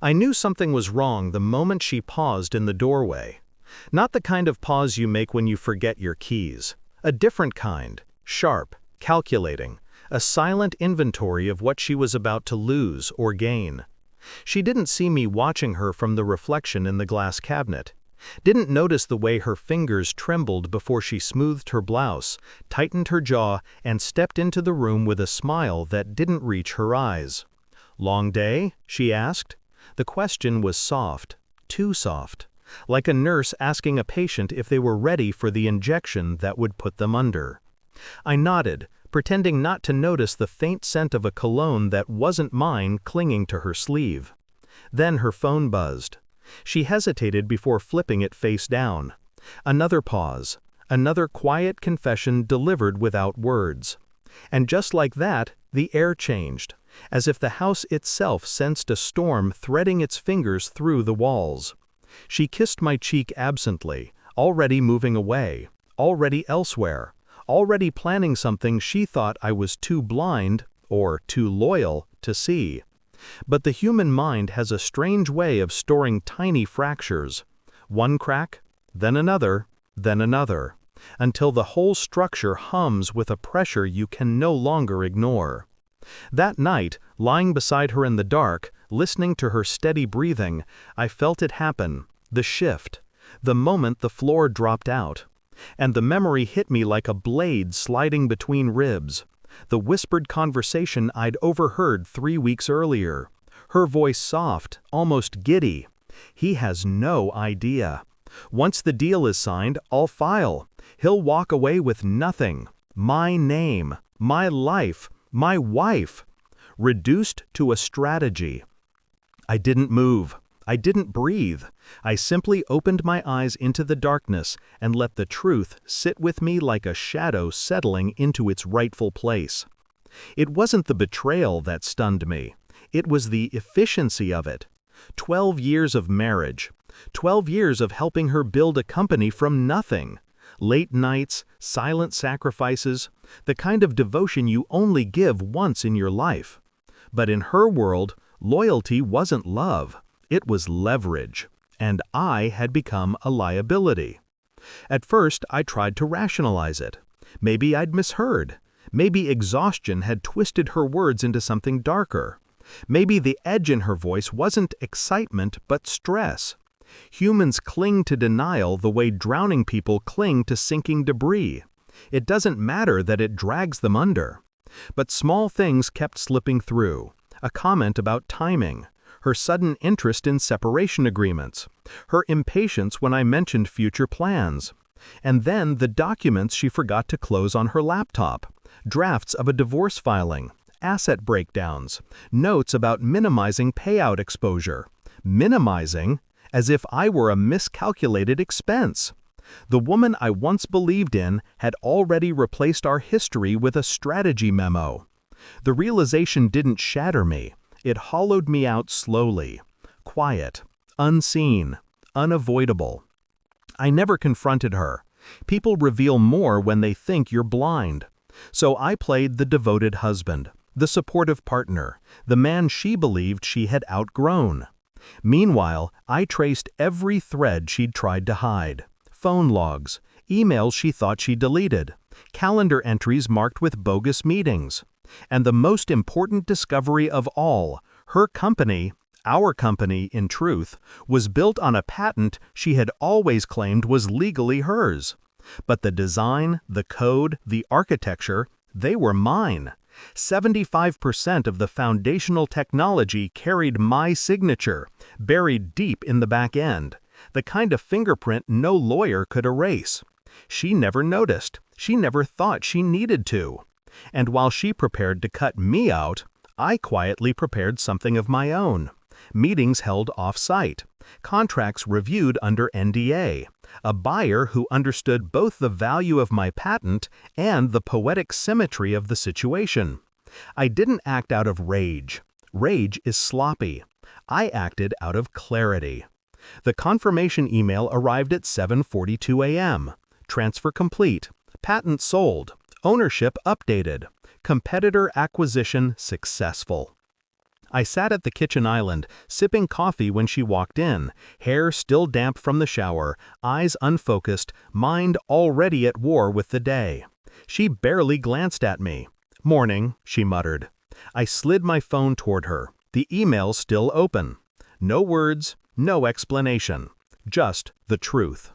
I knew something was wrong the moment she paused in the doorway. Not the kind of pause you make when you forget your keys. A different kind, sharp, calculating, a silent inventory of what she was about to lose or gain. She didn't see me watching her from the reflection in the glass cabinet. Didn't notice the way her fingers trembled before she smoothed her blouse, tightened her jaw, and stepped into the room with a smile that didn't reach her eyes. "Long day?" she asked. The question was soft, too soft, like a nurse asking a patient if they were ready for the injection that would put them under. I nodded, pretending not to notice the faint scent of a cologne that wasn't mine clinging to her sleeve. Then her phone buzzed. She hesitated before flipping it face down. Another pause, another quiet confession delivered without words. And just like that, the air changed, as if the house itself sensed a storm threading its fingers through the walls. She kissed my cheek absently, already moving away, already elsewhere, already planning something she thought I was too blind, or too loyal, to see. But the human mind has a strange way of storing tiny fractures. One crack, then another, until the whole structure hums with a pressure you can no longer ignore. That night, lying beside her in the dark, listening to her steady breathing, I felt it happen, the shift, the moment the floor dropped out. And the memory hit me like a blade sliding between ribs. The whispered conversation I'd overheard 3 weeks earlier. Her voice soft, almost giddy. "He has no idea. Once the deal is signed, I'll file. He'll walk away with nothing. My name, my life, my wife." Reduced to a strategy. I didn't move. I didn't breathe. I simply opened my eyes into the darkness and let the truth sit with me like a shadow settling into its rightful place. It wasn't the betrayal that stunned me. It was the efficiency of it. 12 years of marriage. 12 years of helping her build a company from nothing. Late nights, silent sacrifices, the kind of devotion you only give once in your life. But in her world, loyalty wasn't love. It was leverage, and I had become a liability. At first, I tried to rationalize it. Maybe I'd misheard. Maybe exhaustion had twisted her words into something darker. Maybe the edge in her voice wasn't excitement but stress. Humans cling to denial the way drowning people cling to sinking debris. It doesn't matter that it drags them under. But small things kept slipping through. A comment about timing. Her sudden interest in separation agreements, her impatience when I mentioned future plans, and then the documents she forgot to close on her laptop, drafts of a divorce filing, asset breakdowns, notes about minimizing payout exposure. Minimizing, as if I were a miscalculated expense. The woman I once believed in had already replaced our history with a strategy memo. The realization didn't shatter me. It hollowed me out slowly, quiet, unseen, unavoidable. I never confronted her. People reveal more when they think you're blind. So I played the devoted husband, the supportive partner, the man she believed she had outgrown. Meanwhile, I traced every thread she'd tried to hide. Phone logs, emails she thought she deleted, calendar entries marked with bogus meetings. And the most important discovery of all, her company, our company in truth, was built on a patent she had always claimed was legally hers. But the design, the code, the architecture, they were mine. 75% of the foundational technology carried my signature, buried deep in the back end, the kind of fingerprint no lawyer could erase. She never noticed. She never thought she needed to. And while she prepared to cut me out, I quietly prepared something of my own. Meetings held off-site, contracts reviewed under NDA, a buyer who understood both the value of my patent and the poetic symmetry of the situation. I didn't act out of rage. Rage is sloppy. I acted out of clarity. The confirmation email arrived at 7:42 a.m. Transfer complete. Patent sold. Ownership updated. Competitor acquisition successful. I sat at the kitchen island, sipping coffee when she walked in, hair still damp from the shower, eyes unfocused, mind already at war with the day. She barely glanced at me. "Morning," she muttered. I slid my phone toward her, the email still open. No words, no explanation. Just the truth.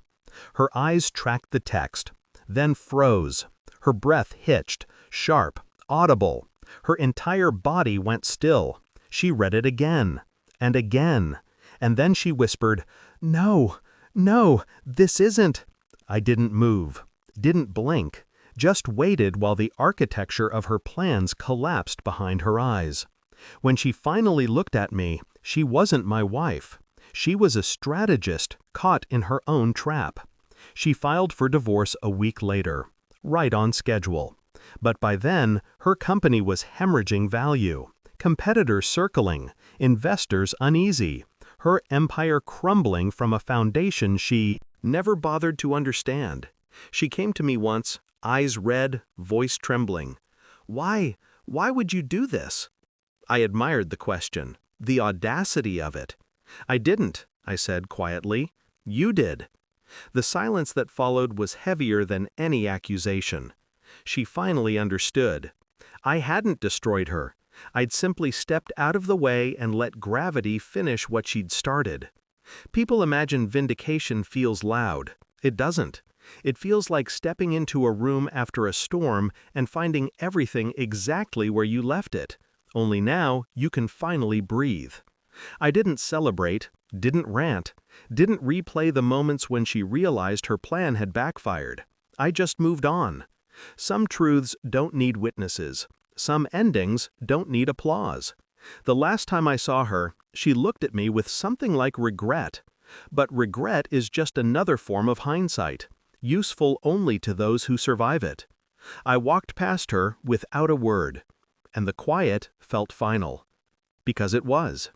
Her eyes tracked the text, then froze. Her breath hitched, sharp, audible. Her entire body went still. She read it again, and then she whispered, "No, no, this isn't." I didn't move, didn't blink, just waited while the architecture of her plans collapsed behind her eyes. When she finally looked at me, she wasn't my wife. She was a strategist caught in her own trap. She filed for divorce a week later, right on schedule. But by then, her company was hemorrhaging value, competitors circling, investors uneasy, her empire crumbling from a foundation she never bothered to understand. She came to me once, eyes red, voice trembling. Why would you do this?" I admired the question, the audacity of it. "I didn't," I said quietly. "You did." The silence that followed was heavier than any accusation. She finally understood. I hadn't destroyed her. I'd simply stepped out of the way and let gravity finish what she'd started. People imagine vindication feels loud. It doesn't. It feels like stepping into a room after a storm and finding everything exactly where you left it. Only now you can finally breathe. I didn't celebrate, didn't rant, didn't replay the moments when she realized her plan had backfired. I just moved on. Some truths don't need witnesses. Some endings don't need applause. The last time I saw her, she looked at me with something like regret. But regret is just another form of hindsight, useful only to those who survive it. I walked past her without a word, and the quiet felt final. Because it was.